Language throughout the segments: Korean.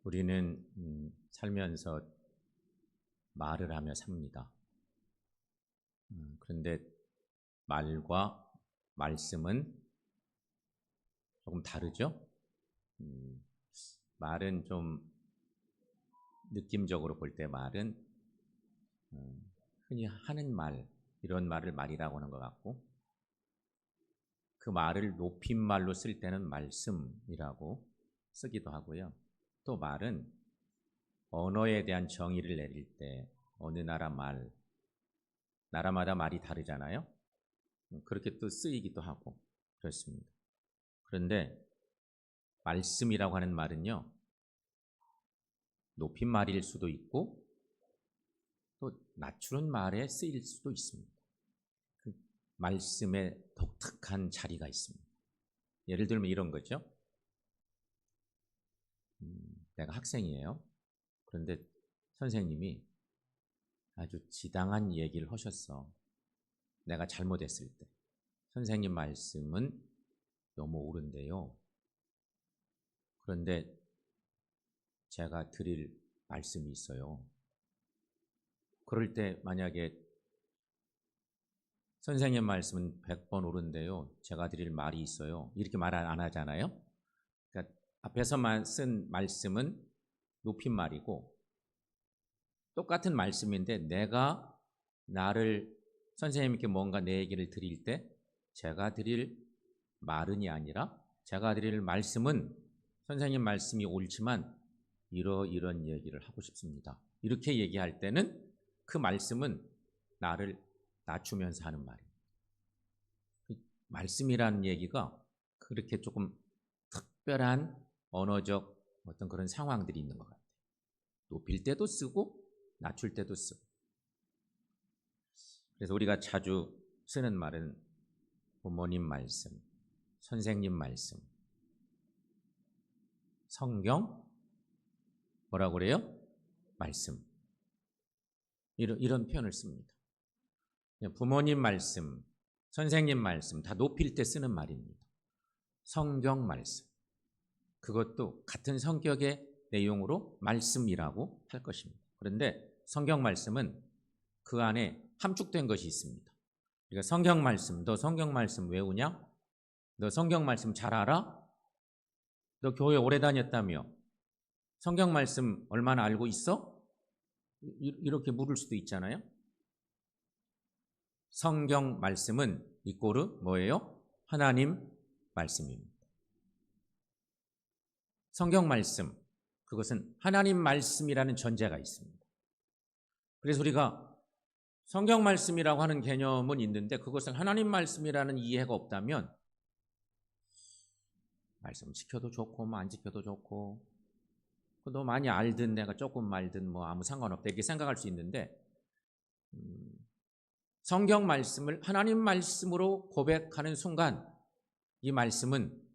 우리는 살면서 말을 하며 삽니다. 그런데 말과 말씀은 조금 다르죠? 말은 좀 느낌적으로 볼 때 말은 흔히 하는 말, 이런 말을 말이라고 하는 것 같고, 그 말을 높임말로 쓸 때는 말씀이라고 쓰기도 하고요. 또 말은 언어에 대한 정의를 내릴 때 어느 나라 말, 나라마다 말이 다르잖아요. 그렇게 또 쓰이기도 하고 그렇습니다. 그런데 말씀이라고 하는 말은요, 높임말일 수도 있고 또 낮추는 말에 쓰일 수도 있습니다. 그 말씀에 독특한 자리가 있습니다. 예를 들면 이런 거죠. 내가 학생이에요. 그런데 선생님이 아주 지당한 얘기를 하셨어. 내가 잘못했을 때. 선생님 말씀은 너무 옳은데요. 그런데 제가 드릴 말씀이 있어요. 그럴 때 만약에 선생님 말씀은 100번 옳은데요. 제가 드릴 말이 있어요. 이렇게 말 안 하잖아요. 그러니까 앞에서만 쓴 말씀은 높임말이고 똑같은 말씀인데 내가 나를 선생님께 뭔가 내 얘기를 드릴 때 제가 드릴 말은이 아니라 제가 드릴 말씀은 선생님 말씀이 옳지만 이런 얘기를 하고 싶습니다. 이렇게 얘기할 때는 그 말씀은 나를 낮추면서 하는 말이에요. 말씀이라는 얘기가 그렇게 조금 특별한 언어적 어떤 그런 상황들이 있는 것 같아요. 높일 때도 쓰고 낮출 때도 쓰고. 그래서 우리가 자주 쓰는 말은 부모님 말씀, 선생님 말씀, 성경, 뭐라고 그래요? 말씀. 이런 표현을 씁니다. 부모님 말씀, 선생님 말씀 다 높일 때 쓰는 말입니다. 성경 말씀. 그것도 같은 성격의 내용으로 말씀이라고 할 것입니다. 그런데 성경 말씀은 그 안에 함축된 것이 있습니다. 그러니까 성경 말씀, 너 성경 말씀 외우냐? 너 성경 말씀 잘 알아? 너 교회 오래 다녔다며? 성경 말씀 얼마나 알고 있어? 이렇게 물을 수도 있잖아요. 성경 말씀은 이꼬르 뭐예요? 하나님 말씀입니다. 성경 말씀, 그것은 하나님 말씀이라는 전제가 있습니다. 그래서 우리가 성경 말씀이라고 하는 개념은 있는데 그것을 하나님 말씀이라는 이해가 없다면 말씀 지켜도 좋고 뭐 안 지켜도 좋고 너 많이 알든 내가 조금 말든 뭐 아무 상관없다 이렇게 생각할 수 있는데 성경 말씀을 하나님 말씀으로 고백하는 순간 이 말씀은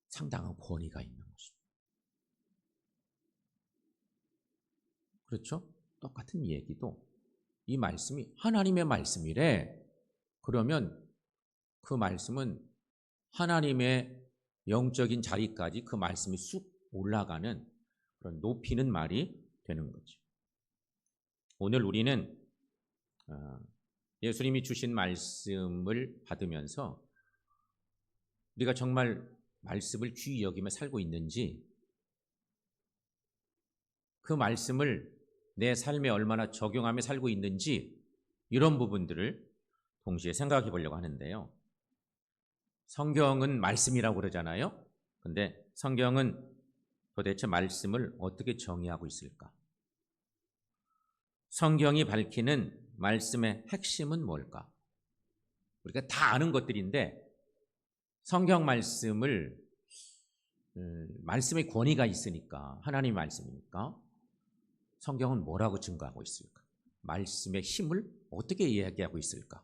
상당한 권위가 있는 것입니다. 그렇죠? 똑같은 얘기도 이 말씀이 하나님의 말씀이래. 그러면 그 말씀은 하나님의 영적인 자리까지 그 말씀이 쑥 올라가는 그런 높이는 말이 되는 거죠. 오늘 우리는 예수님이 주신 말씀을 받으면서 우리가 정말 말씀을 귀히 여기며 살고 있는지 그 말씀을 내 삶에 얼마나 적용하며 살고 있는지 이런 부분들을 동시에 생각해 보려고 하는데요. 성경은 말씀이라고 그러잖아요. 근데 성경은 도대체 말씀을 어떻게 정의하고 있을까? 성경이 밝히는 말씀의 핵심은 뭘까? 우리가 다 아는 것들인데 성경 말씀을 말씀의 권위가 있으니까 하나님의 말씀이니까 성경은 뭐라고 증거하고 있을까? 말씀의 힘을 어떻게 이야기하고 있을까?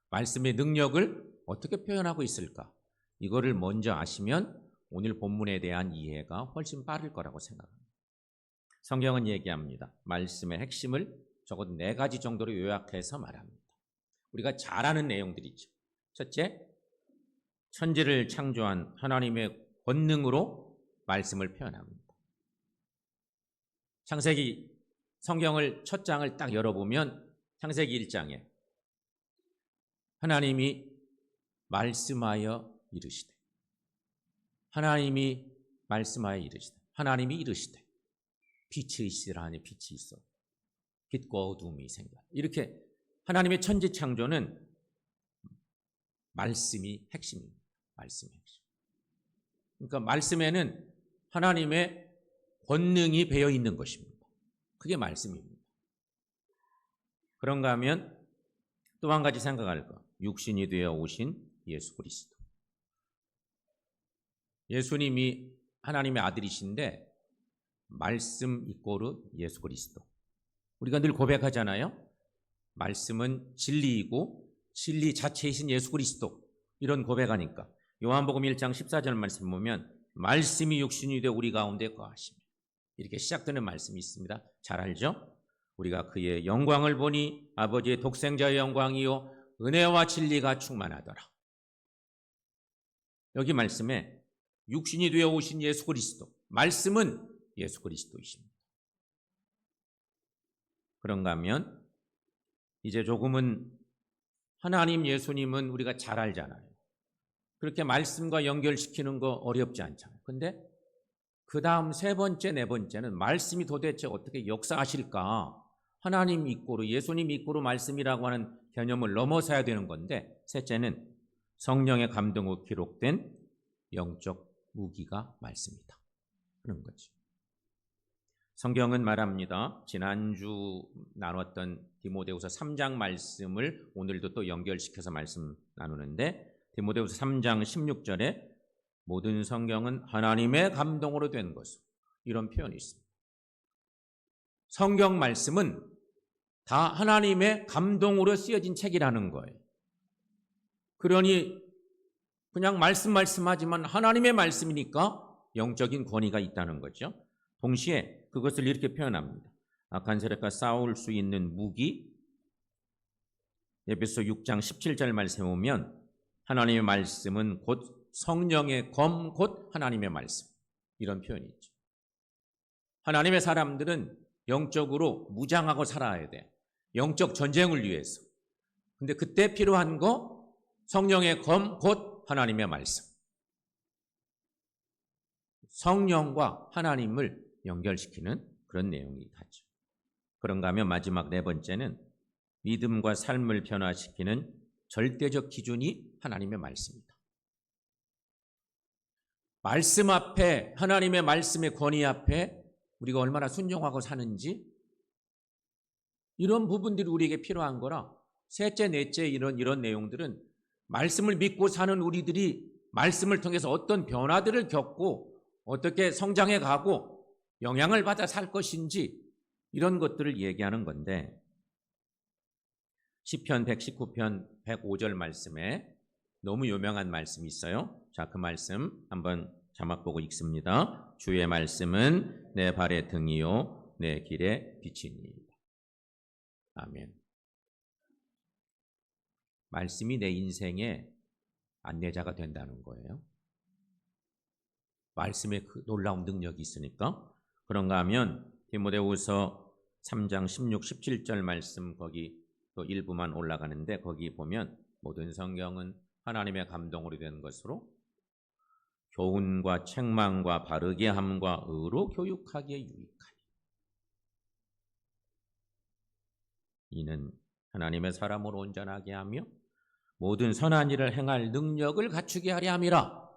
말씀의 능력을 어떻게 표현하고 있을까? 이거를 먼저 아시면 오늘 본문에 대한 이해가 훨씬 빠를 거라고 생각합니다. 성경은 얘기합니다. 말씀의 핵심을 적어도 4가지 정도로 요약해서 말합니다. 우리가 잘 아는 내용들이죠. 첫째, 천지를 창조한 하나님의 권능으로 말씀을 표현합니다. 창세기 성경을 첫 장을 딱 열어보면 창세기 1장에 하나님이 말씀하여 이르시되, 하나님이 말씀하여 이르시되, 하나님이 이르시되 빛이 있으라 하니 빛이 있어 빛과 어둠이 생겨. 이렇게 하나님의 천지 창조는 말씀이 핵심입니다. 말씀이 핵심. 그러니까 말씀에는 하나님의 권능이 배어 있는 것입니다. 그게 말씀입니다. 그런가 하면 또 한 가지 생각할 것. 육신이 되어 오신 예수 그리스도. 예수님이 하나님의 아들이신데 말씀 이꼬르 예수 그리스도. 우리가 늘 고백하잖아요. 말씀은 진리이고 진리 자체이신 예수 그리스도. 이런 고백하니까 요한복음 1장 14절 말씀 보면 말씀이 육신이 되어 우리 가운데 거하시며, 이렇게 시작되는 말씀이 있습니다. 잘 알죠? 우리가 그의 영광을 보니 아버지의 독생자의 영광이요 은혜와 진리가 충만하더라. 여기 말씀에 육신이 되어 오신 예수 그리스도, 말씀은 예수 그리스도이십니다. 그런가 하면 이제 조금은 하나님 예수님은 우리가 잘 알잖아요. 그렇게 말씀과 연결시키는 거 어렵지 않잖아요. 근데 그 다음 세 번째, 네 번째는 말씀이 도대체 어떻게 역사하실까? 하나님 이꼬르, 예수님 이꼬르 말씀이라고 하는 개념을 넘어서야 되는 건데, 셋째는 성령의 감동으로 기록된 영적 무기가 말씀이다. 그런 거죠. 성경은 말합니다. 지난주 나눴던 디모데후서 3장 말씀을 오늘도 또 연결시켜서 말씀 나누는데, 디모데후서 3장 16절에 모든 성경은 하나님의 감동으로 된 것으로, 이런 표현이 있습니다. 성경 말씀은 다 하나님의 감동으로 쓰여진 책이라는 거예요. 그러니 그냥 말씀하지만 하나님의 말씀이니까 영적인 권위가 있다는 거죠. 동시에 그것을 이렇게 표현합니다. 악한 세력과 싸울 수 있는 무기, 에베소 6장 17절 말씀에 보면 하나님의 말씀은 곧 성령의 검, 곧 하나님의 말씀, 이런 표현이 있죠. 하나님의 사람들은 영적으로 무장하고 살아야 돼. 영적 전쟁을 위해서. 근데 그때 필요한 거 성령의 검, 곧 하나님의 말씀. 성령과 하나님을 연결시키는 그런 내용이 같죠. 그런가 하면 마지막 네 번째는 믿음과 삶을 변화시키는 절대적 기준이 하나님의 말씀이다. 말씀 앞에, 하나님의 말씀의 권위 앞에 우리가 얼마나 순종하고 사는지, 이런 부분들이 우리에게 필요한 거라. 셋째, 넷째 이런 내용들은 말씀을 믿고 사는 우리들이 말씀을 통해서 어떤 변화들을 겪고 어떻게 성장해 가고 영향을 받아 살 것인지, 이런 것들을 얘기하는 건데, 시편 119편 105절 말씀에 너무 유명한 말씀이 있어요. 자, 그 말씀 한번 자막 보고 읽습니다. 주의 말씀은 내 발의 등이요 내 길의 빛이니이다. 아멘. 말씀이 내 인생의 안내자가 된다는 거예요. 말씀에 그 놀라운 능력이 있으니까. 그런가 하면 디모데후서 3장 16, 17절 말씀, 거기 또 일부만 올라가는데 거기 보면 모든 성경은 하나님의 감동으로 된 것으로 교훈과 책망과 바르게 함과 의로 교육하기에 유익하니 이는 하나님의 사람으로 온전하게 하며 모든 선한 일을 행할 능력을 갖추게 하려 함이라.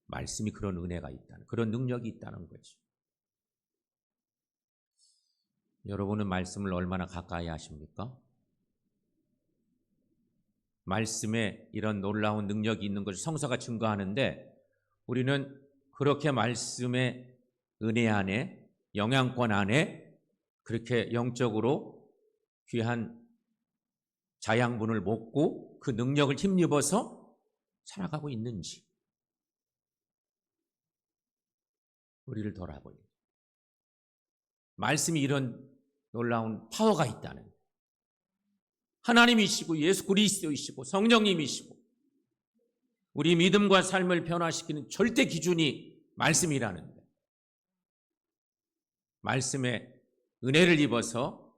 말씀이 그런 은혜가 있다는, 그런 능력이 있다는 거죠. 여러분은 말씀을 얼마나 가까이 하십니까? 말씀에 이런 놀라운 능력이 있는 것을 성서가 증거하는데, 우리는 그렇게 말씀의 은혜 안에, 영향권 안에 그렇게 영적으로 귀한 자양분을 먹고 그 능력을 힘입어서 살아가고 있는지 우리를 돌아보니, 말씀이 이런 놀라운 파워가 있다는, 하나님이시고 예수 그리스도이시고 성령님이시고 우리 믿음과 삶을 변화시키는 절대 기준이 말씀이라는데, 말씀에 은혜를 입어서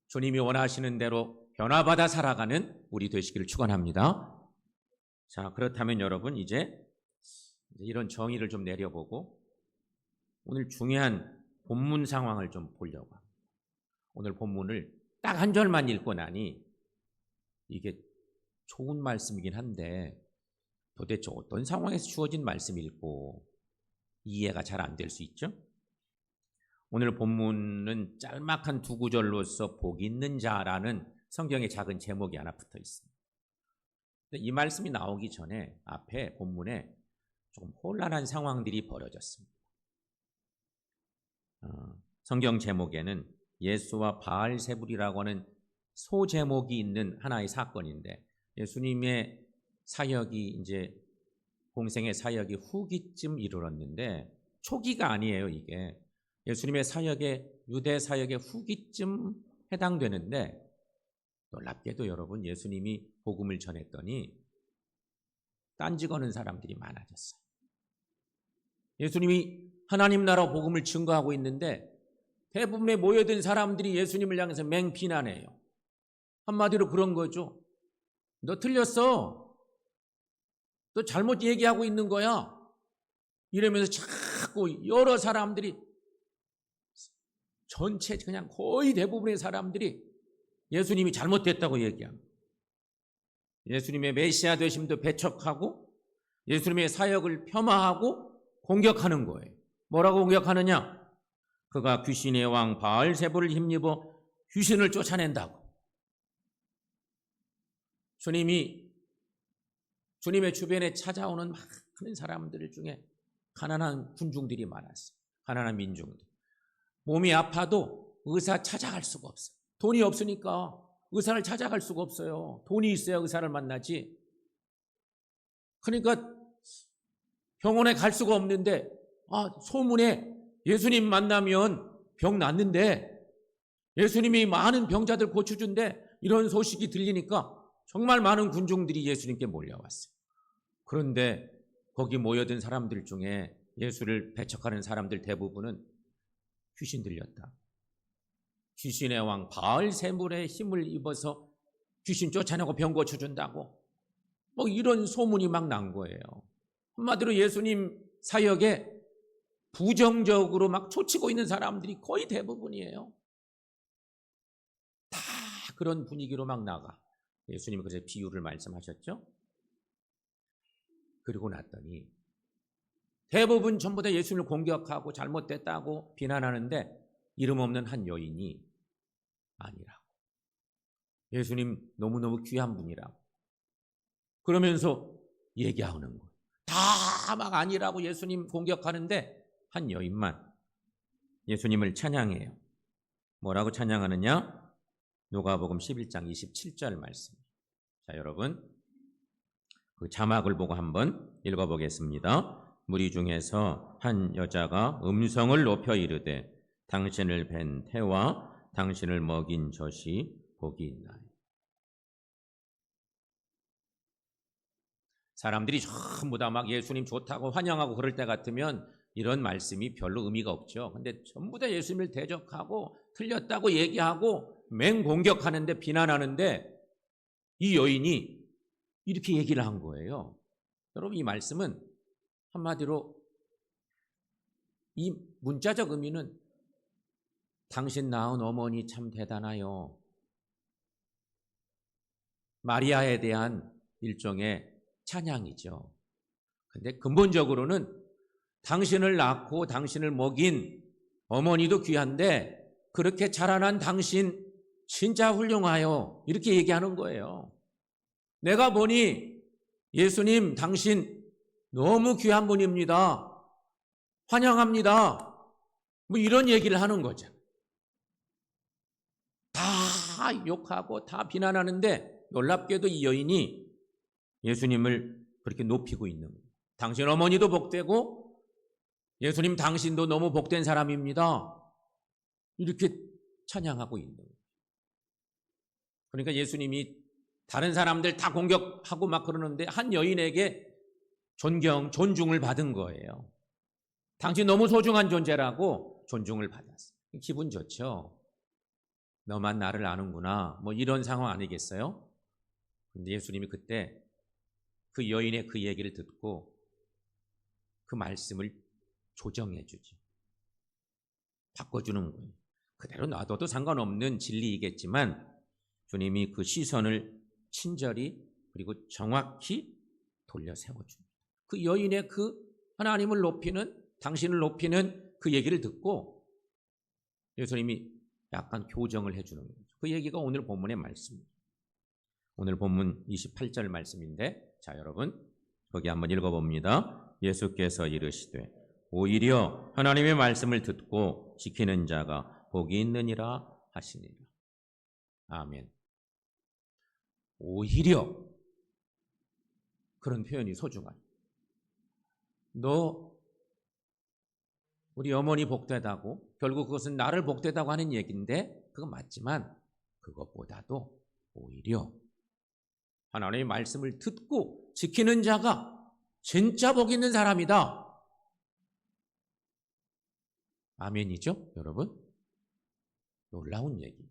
주님이 원하시는 대로 변화받아 살아가는 우리 되시기를 축원합니다. 자, 그렇다면 여러분 이제 이런 정의를 좀 내려보고 오늘 중요한 본문 상황을 좀 보려고 합니다. 오늘 본문을 딱 한 절만 읽고 나니 이게 좋은 말씀이긴 한데 도대체 어떤 상황에서 주어진 말씀일고 이해가 잘 안 될 수 있죠? 오늘 본문은 짤막한 두 구절로서 복 있는 자라는 성경의 작은 제목이 하나 붙어 있습니다. 근데 이 말씀이 나오기 전에 앞에 본문에 조금 혼란한 상황들이 벌어졌습니다. 성경 제목에는 예수와 바알세불이라고 하는 소제목이 있는 하나의 사건인데 예수님의 사역이 이제 공생의 사역이 후기쯤 이르렀는데 초기가 아니에요. 이게 예수님의 사역의 유대 사역의 후기쯤 해당되는데 놀랍게도 여러분 예수님이 복음을 전했더니 딴지 거는 사람들이 많아졌어요. 예수님이 하나님 나라 복음을 증거하고 있는데 대부분의 모여든 사람들이 예수님을 향해서 맹비난해요. 한마디로 그런 거죠. 너 틀렸어. 너 잘못 얘기하고 있는 거야. 이러면서 자꾸 여러 사람들이 전체 그냥 거의 대부분의 사람들이 예수님이 잘못됐다고 얘기합니다. 예수님의 메시아 되심도 배척하고 예수님의 사역을 폄하하고 공격하는 거예요. 뭐라고 공격하느냐? 그가 귀신의 왕 바알세불을 힘입어 귀신을 쫓아낸다고. 주님의 주변에 찾아오는 많은 사람들 중에 가난한 군중들이 많았어요. 가난한 민중들. 몸이 아파도 의사 찾아갈 수가 없어요. 돈이 없으니까 의사를 찾아갈 수가 없어요. 돈이 있어야 의사를 만나지. 그러니까 병원에 갈 수가 없는데 소문에 예수님 만나면 병 낫는데 예수님이 많은 병자들 고쳐준대 이런 소식이 들리니까 정말 많은 군중들이 예수님께 몰려왔어요. 그런데 거기 모여든 사람들 중에 예수를 배척하는 사람들 대부분은 귀신 들렸다. 귀신의 왕 바알세불의 힘을 입어서 귀신 쫓아내고 병 고쳐준다고 뭐 이런 소문이 막 난 거예요. 한마디로 예수님 사역에 부정적으로 막 쫓치고 있는 사람들이 거의 대부분이에요. 다 그런 분위기로 막 나가. 예수님이 그래서 비유를 말씀하셨죠. 그리고 났더니 대부분 전부 다 예수님을 공격하고 잘못됐다고 비난하는데 이름 없는 한 여인이 아니라고. 예수님 너무너무 귀한 분이라고. 그러면서 얘기하는 거예요. 다 막 아니라고 예수님 공격하는데 한 여인만 예수님을 찬양해요. 뭐라고 찬양하느냐? 누가복음 11장 27절 말씀. 자, 여러분 그 자막을 보고 한번 읽어보겠습니다. 무리 중에서 한 여자가 음성을 높여 이르되 당신을 뵌 태와 당신을 먹인 젖이 복이 있나요? 사람들이 전부 다 막 예수님 좋다고 환영하고 그럴 때 같으면 이런 말씀이 별로 의미가 없죠. 근데 전부 다 예수님을 대적하고 틀렸다고 얘기하고 맹공격하는데 비난하는데 이 여인이 이렇게 얘기를 한 거예요. 여러분 이 말씀은 한마디로 이 문자적 의미는 당신 낳은 어머니 참 대단하요. 마리아에 대한 일종의 찬양이죠. 근데 근본적으로는 당신을 낳고 당신을 먹인 어머니도 귀한데 그렇게 자라난 당신 진짜 훌륭하요. 이렇게 얘기하는 거예요. 내가 보니 예수님 당신 너무 귀한 분입니다. 환영합니다. 뭐 이런 얘기를 하는 거죠. 다 욕하고 다 비난하는데 놀랍게도 이 여인이 예수님을 그렇게 높이고 있는 거예요. 당신 어머니도 복되고 예수님 당신도 너무 복된 사람입니다. 이렇게 찬양하고 있는 거예요. 그러니까 예수님이 다른 사람들 다 공격하고 막 그러는데 한 여인에게 존중을 받은 거예요. 당신 너무 소중한 존재라고 존중을 받았어요. 기분 좋죠. 너만 나를 아는구나. 뭐 이런 상황 아니겠어요? 근데 예수님이 그때 그 여인의 그 얘기를 듣고 그 말씀을 조정해 주지. 바꿔주는 거예요. 그대로 놔둬도 상관없는 진리이겠지만 주님이 그 시선을 친절히 그리고 정확히 돌려 세워줍니다. 그 여인의 그 하나님을 높이는, 당신을 높이는 그 얘기를 듣고 예수님이 약간 교정을 해주는 거죠. 그 얘기가 오늘 본문의 말씀입니다. 오늘 본문 28절 말씀인데, 자 여러분 거기 한번 읽어봅니다. 예수께서 이르시되 오히려 하나님의 말씀을 듣고 지키는 자가 복이 있느니라 하시니라. 아멘. 오히려, 그런 표현이 소중하다. 너 우리 어머니 복되다고, 결국 그것은 나를 복되다고 하는 얘기인데 그건 맞지만 그것보다도 오히려 하나님의 말씀을 듣고 지키는 자가 진짜 복 있는 사람이다. 아멘이죠, 여러분? 놀라운 얘기.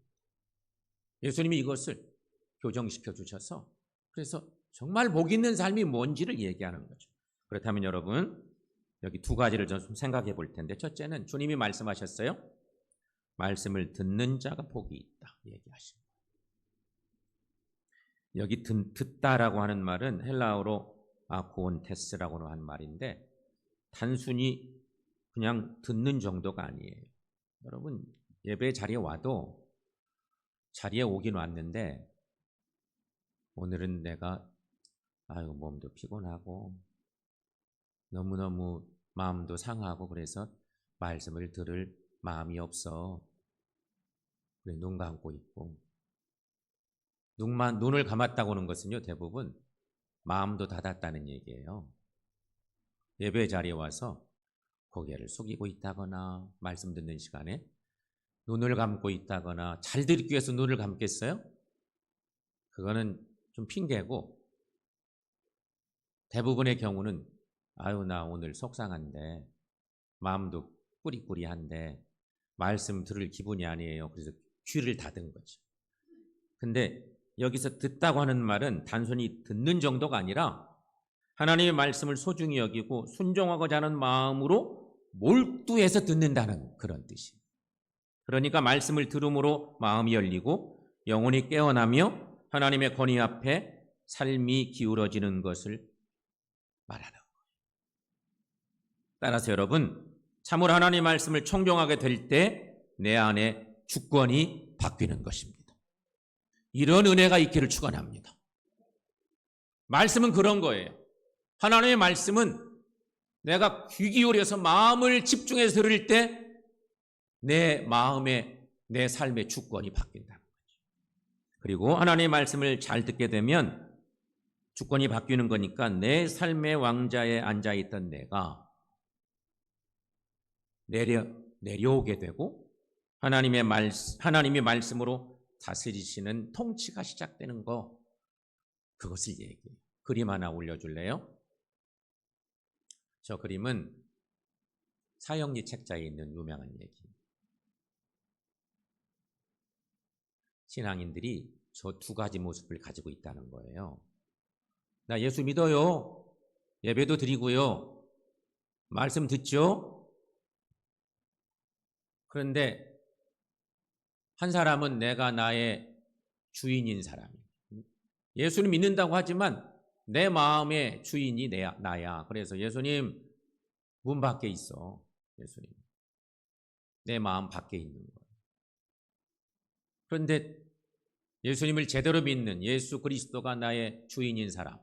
예수님이 이것을 교정시켜 주셔서 그래서 정말 복 있는 삶이 뭔지를 얘기하는 거죠. 그렇다면 여러분 여기 두 가지를 좀 생각해 볼 텐데, 첫째는 주님이 말씀하셨어요. 말씀을 듣는 자가 복이 있다 얘기하십니다. 여기 듣다라고 하는 말은 헬라어로 아코온테스라고 하는 말인데 단순히 그냥 듣는 정도가 아니에요. 여러분 예배 자리에 와도 자리에 오긴 왔는데 오늘은 내가 몸도 피곤하고 너무너무 마음도 상하고 그래서 말씀을 들을 마음이 없어. 그래, 눈 감고 있고. 눈을 감았다고 하는 것은요, 대부분 마음도 닫았다는 얘기예요. 예배 자리에 와서 고개를 숙이고 있다거나 말씀 듣는 시간에 눈을 감고 있다거나, 잘 듣기 위해서 눈을 감겠어요? 그거는 좀 핑계고, 대부분의 경우는 나 오늘 속상한데 마음도 꾸리꾸리한데 말씀 들을 기분이 아니에요. 그래서 귀를 닫은 거죠. 근데 여기서 듣다고 하는 말은 단순히 듣는 정도가 아니라 하나님의 말씀을 소중히 여기고 순종하고자 하는 마음으로 몰두해서 듣는다는 그런 뜻이에요. 그러니까 말씀을 들음으로 마음이 열리고 영혼이 깨어나며 하나님의 권위 앞에 삶이 기울어지는 것을 말하는 거예요. 따라서 여러분, 참으로 하나님의 말씀을 청종하게 될 때 내 안에 주권이 바뀌는 것입니다. 이런 은혜가 있기를 축원합니다. 말씀은 그런 거예요. 하나님의 말씀은 내가 귀 기울여서 마음을 집중해서 들을 때 내 마음에, 내 삶의 주권이 바뀐다는 거죠. 그리고 하나님의 말씀을 잘 듣게 되면 주권이 바뀌는 거니까 내 삶의 왕자에 앉아있던 내가 내려오게 되고 하나님이 말씀으로 다스리시는 통치가 시작되는 거, 그것을 얘기해요. 그림 하나 올려줄래요? 저 그림은 사형리 책자에 있는 유명한 얘기입니다. 신앙인들이 저 두 가지 모습을 가지고 있다는 거예요. 나 예수 믿어요. 예배도 드리고요. 말씀 듣죠? 그런데 한 사람은 내가 나의 주인인 사람이에요. 예수님 믿는다고 하지만 내 마음의 주인이 나야. 그래서 예수님 문 밖에 있어. 예수님 내 마음 밖에 있는 거예요. 그런데 예수님을 제대로 믿는 예수 그리스도가 나의 주인인 사람,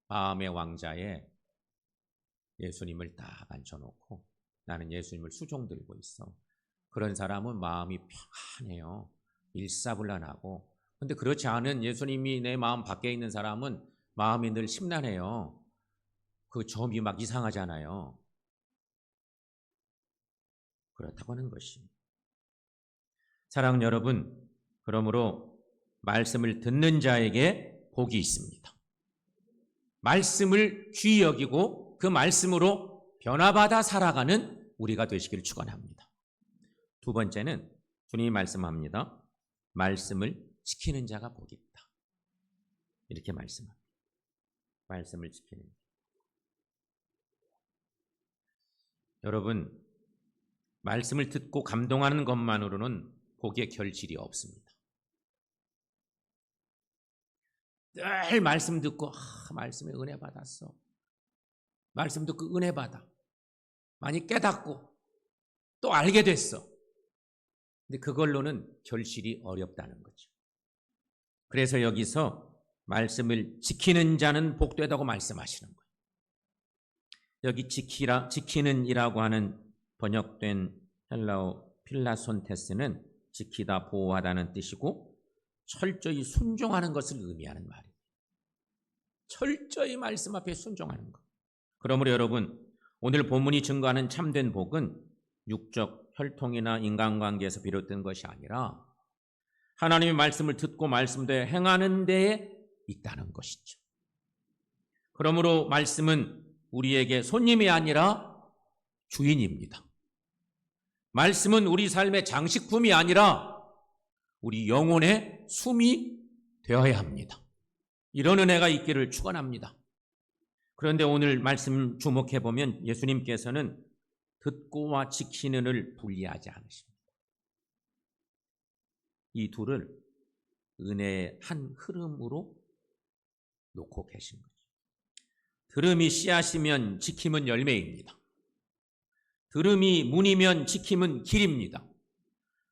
마음의 왕자에 예수님을 딱 앉혀놓고 나는 예수님을 수종들고 있어. 그런 사람은 마음이 평안해요. 일사불란하고. 그런데 그렇지 않은 예수님이 내 마음 밖에 있는 사람은 마음이 늘 심란해요. 그 점이 막 이상하잖아요. 그렇다고 하는 것이. 사랑하는 여러분, 그러므로 말씀을 듣는 자에게 복이 있습니다. 말씀을 귀히 여기고 그 말씀으로 변화받아 살아가는 우리가 되시기를 축원합니다. 두 번째는 주님이 말씀합니다. 말씀을 지키는 자가 복이 있다. 이렇게 말씀합니다. 말씀을 지키는 자. 여러분, 말씀을 듣고 감동하는 것만으로는 복의 결실이 없습니다. 늘 말씀 듣고 말씀에 은혜 받았어. 말씀 듣고 은혜 받아. 많이 깨닫고 또 알게 됐어. 근데 그걸로는 결실이 어렵다는 거죠. 그래서 여기서 말씀을 지키는 자는 복되다고 말씀하시는 거예요. 여기 지키는 이라고 하는 번역된 헬라어 필라손테스는 지키다, 보호하다는 뜻이고 철저히 순종하는 것을 의미하는 말이에요. 철저히 말씀 앞에 순종하는 것. 그러므로 여러분, 오늘 본문이 증거하는 참된 복은 육적 혈통이나 인간관계에서 비롯된 것이 아니라 하나님의 말씀을 듣고 말씀대로 행하는 데에 있다는 것이죠. 그러므로 말씀은 우리에게 손님이 아니라 주인입니다. 말씀은 우리 삶의 장식품이 아니라 우리 영혼의 숨이 되어야 합니다. 이런 은혜가 있기를 축원합니다. 그런데 오늘 말씀 주목해 보면 예수님께서는 듣고와 지키는을 분리하지 않으십니다. 이 둘을 은혜의 한 흐름으로 놓고 계신 거죠. 들음이 씨앗이면 지킴은 열매입니다. 들음이 문이면 지킴은 길입니다.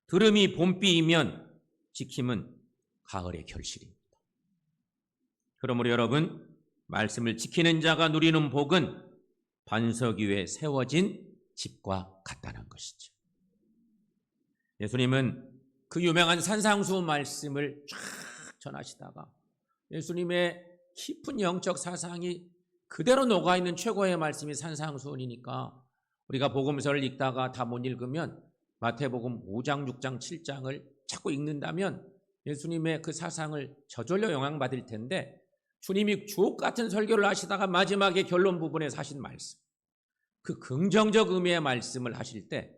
들음이 봄비이면 지킴은 가을의 결실입니다. 그러므로 여러분, 말씀을 지키는 자가 누리는 복은 반석 위에 세워진 집과 같다는 것이죠. 예수님은 그 유명한 산상수훈 말씀을 쫙 전하시다가 예수님의 깊은 영적 사상이 그대로 녹아있는 최고의 말씀이 산상수훈이니까 우리가 복음서를 읽다가 다 못 읽으면 마태복음 5장, 6장, 7장을 자꾸 읽는다면 예수님의 그 사상을 저절로 영향받을 텐데 주님이 주옥 같은 설교를 하시다가 마지막에 결론 부분에 하신 말씀, 그 긍정적 의미의 말씀을 하실 때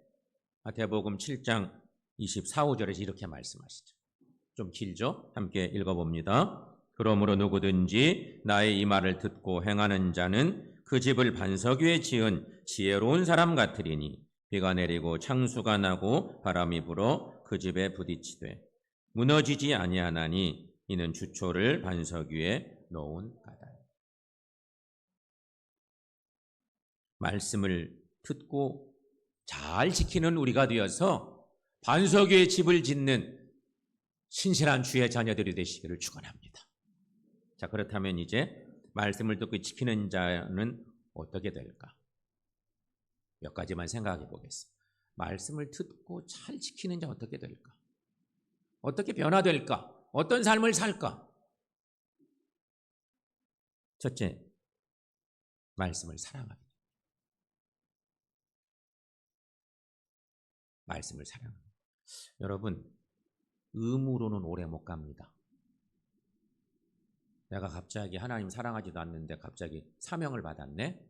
마태복음 7장 24, 5절에서 이렇게 말씀하시죠. 좀 길죠? 함께 읽어봅니다. 그러므로 누구든지 나의 이 말을 듣고 행하는 자는 그 집을 반석 위에 지은 지혜로운 사람 같으리니 비가 내리고 창수가 나고 바람이 불어 그 집에 부딪히되 무너지지 아니하나니 이는 주초를 반석 위에 놓은 까닭. 말씀을 듣고 잘 지키는 우리가 되어서 반석 위에 집을 짓는 신실한 주의 자녀들이 되시기를 축원합니다. 자, 그렇다면 이제 말씀을 듣고 지키는 자는 어떻게 될까? 몇 가지만 생각해 보겠습니다. 말씀을 듣고 잘 지키는 자 어떻게 될까? 어떻게 변화될까? 어떤 삶을 살까? 첫째, 말씀을 사랑하게 됩니다. 말씀을 사랑합니다. 여러분, 의무로는 오래 못 갑니다. 내가 갑자기 하나님 사랑하지도 않는데 갑자기 사명을 받았네?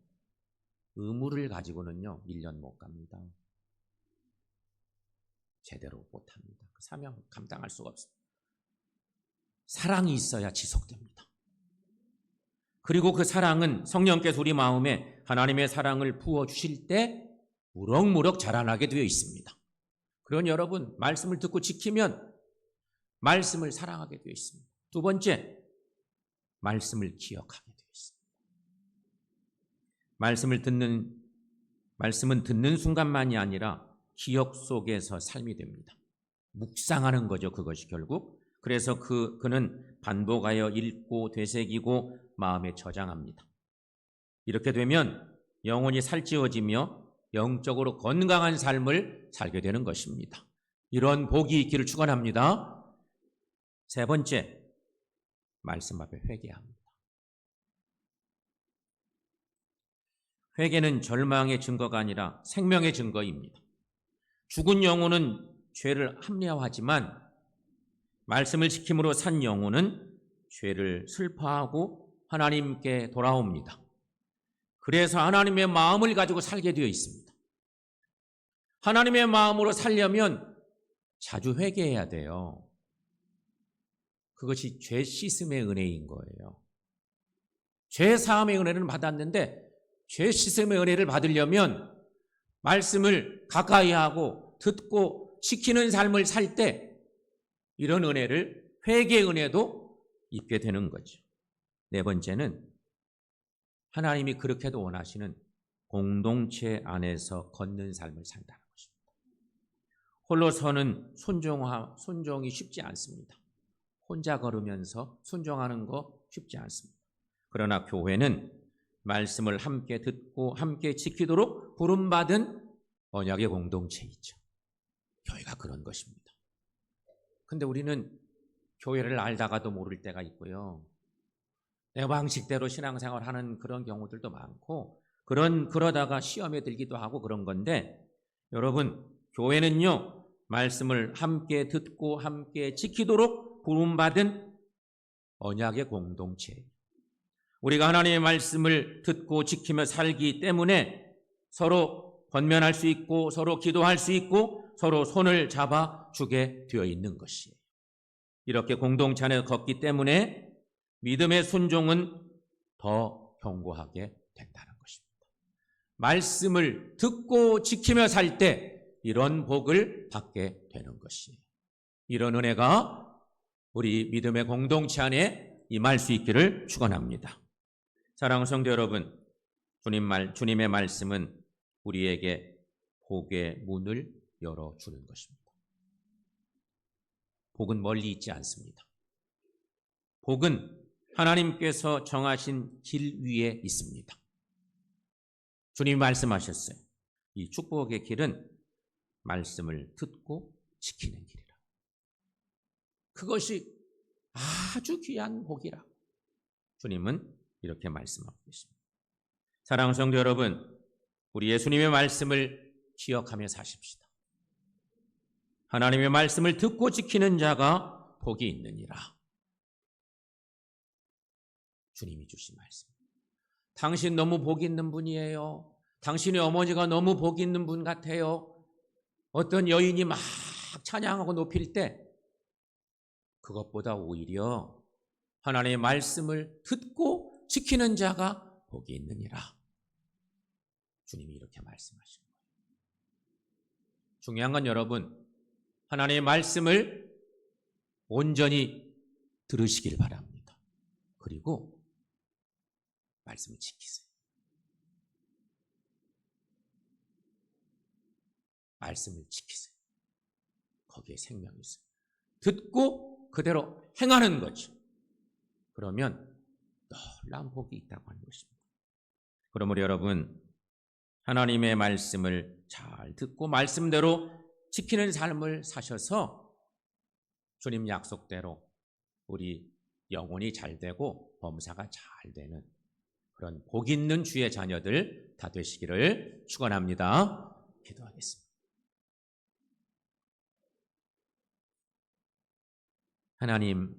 의무를 가지고는요 1년 못 갑니다. 제대로 못합니다. 그 사명 감당할 수가 없습니다. 사랑이 있어야 지속됩니다. 그리고 그 사랑은 성령께서 우리 마음에 하나님의 사랑을 부어주실 때 무럭무럭 자라나게 되어 있습니다. 그러니 여러분, 말씀을 듣고 지키면 말씀을 사랑하게 되어 있습니다. 두 번째, 말씀을 기억하게 되어 있습니다. 말씀은 듣는 순간만이 아니라 기억 속에서 삶이 됩니다. 묵상하는 거죠, 그것이 결국. 그래서 그는 반복하여 읽고 되새기고 마음에 저장합니다. 이렇게 되면 영혼이 살찌워지며 영적으로 건강한 삶을 살게 되는 것입니다. 이런 복이 있기를 축원합니다. 세 번째, 말씀 앞에 회개합니다. 회개는 절망의 증거가 아니라 생명의 증거입니다. 죽은 영혼은 죄를 합리화하지만 말씀을 지킴으로 산 영혼은 죄를 슬퍼하고 하나님께 돌아옵니다. 그래서 하나님의 마음을 가지고 살게 되어 있습니다. 하나님의 마음으로 살려면 자주 회개해야 돼요. 그것이 죄 씻음의 은혜인 거예요. 죄 사함의 은혜를 받았는데 죄 씻음의 은혜를 받으려면 말씀을 가까이 하고 듣고 지키는 삶을 살 때 이런 은혜를, 회개의 은혜도 입게 되는 거죠. 네 번째는 하나님이 그렇게도 원하시는 공동체 안에서 걷는 삶을 산다는 것입니다. 홀로서는 순종이 쉽지 않습니다. 혼자 걸으면서 순종하는 거 쉽지 않습니다. 그러나 교회는 말씀을 함께 듣고 함께 지키도록 부름받은 언약의 공동체이죠. 교회가 그런 것입니다. 근데 우리는 교회를 알다가도 모를 때가 있고요. 내 방식대로 신앙생활 하는 그런 경우들도 많고, 그러다가 시험에 들기도 하고 그런 건데, 여러분, 교회는요, 말씀을 함께 듣고 함께 지키도록 부름받은 언약의 공동체예요. 우리가 하나님의 말씀을 듣고 지키며 살기 때문에 서로 권면할 수 있고 서로 기도할 수 있고 서로 손을 잡아주게 되어 있는 것이에요. 이렇게 공동체 안에 걷기 때문에 믿음의 순종은 더 견고하게 된다는 것입니다. 말씀을 듣고 지키며 살 때 이런 복을 받게 되는 것이에요. 이런 은혜가 우리 믿음의 공동체 안에 임할 수 있기를 축원합니다. 사랑하는 성도 여러분, 주님의 말씀은 우리에게 복의 문을 열어주는 것입니다. 복은 멀리 있지 않습니다. 복은 하나님께서 정하신 길 위에 있습니다. 주님이 말씀하셨어요. 이 축복의 길은 말씀을 듣고 지키는 길이라. 그것이 아주 귀한 복이라. 주님은 이렇게 말씀하고 계십니다. 사랑하는 성도 여러분, 우리 예수님의 말씀을 기억하며 사십시다. 하나님의 말씀을 듣고 지키는 자가 복이 있느니라. 주님이 주신 말씀. 당신 너무 복 있는 분이에요. 당신의 어머니가 너무 복 있는 분 같아요. 어떤 여인이 막 찬양하고 높일 때 그것보다 오히려 하나님의 말씀을 듣고 지키는 자가 복이 있느니라. 주님이 이렇게 말씀하신 거예요. 중요한 건 여러분, 하나님의 말씀을 온전히 들으시길 바랍니다. 그리고 말씀을 지키세요. 말씀을 지키세요. 거기에 생명이 있어요. 듣고 그대로 행하는 거죠. 그러면 놀라운 복이 있다고 하는 것입니다. 그러므로 여러분, 하나님의 말씀을 잘 듣고 말씀대로 지키는 삶을 사셔서 주님 약속대로 우리 영혼이 잘 되고 범사가 잘 되는 그런 복 있는 주의 자녀들 다 되시기를 축원합니다. 기도하겠습니다. 하나님,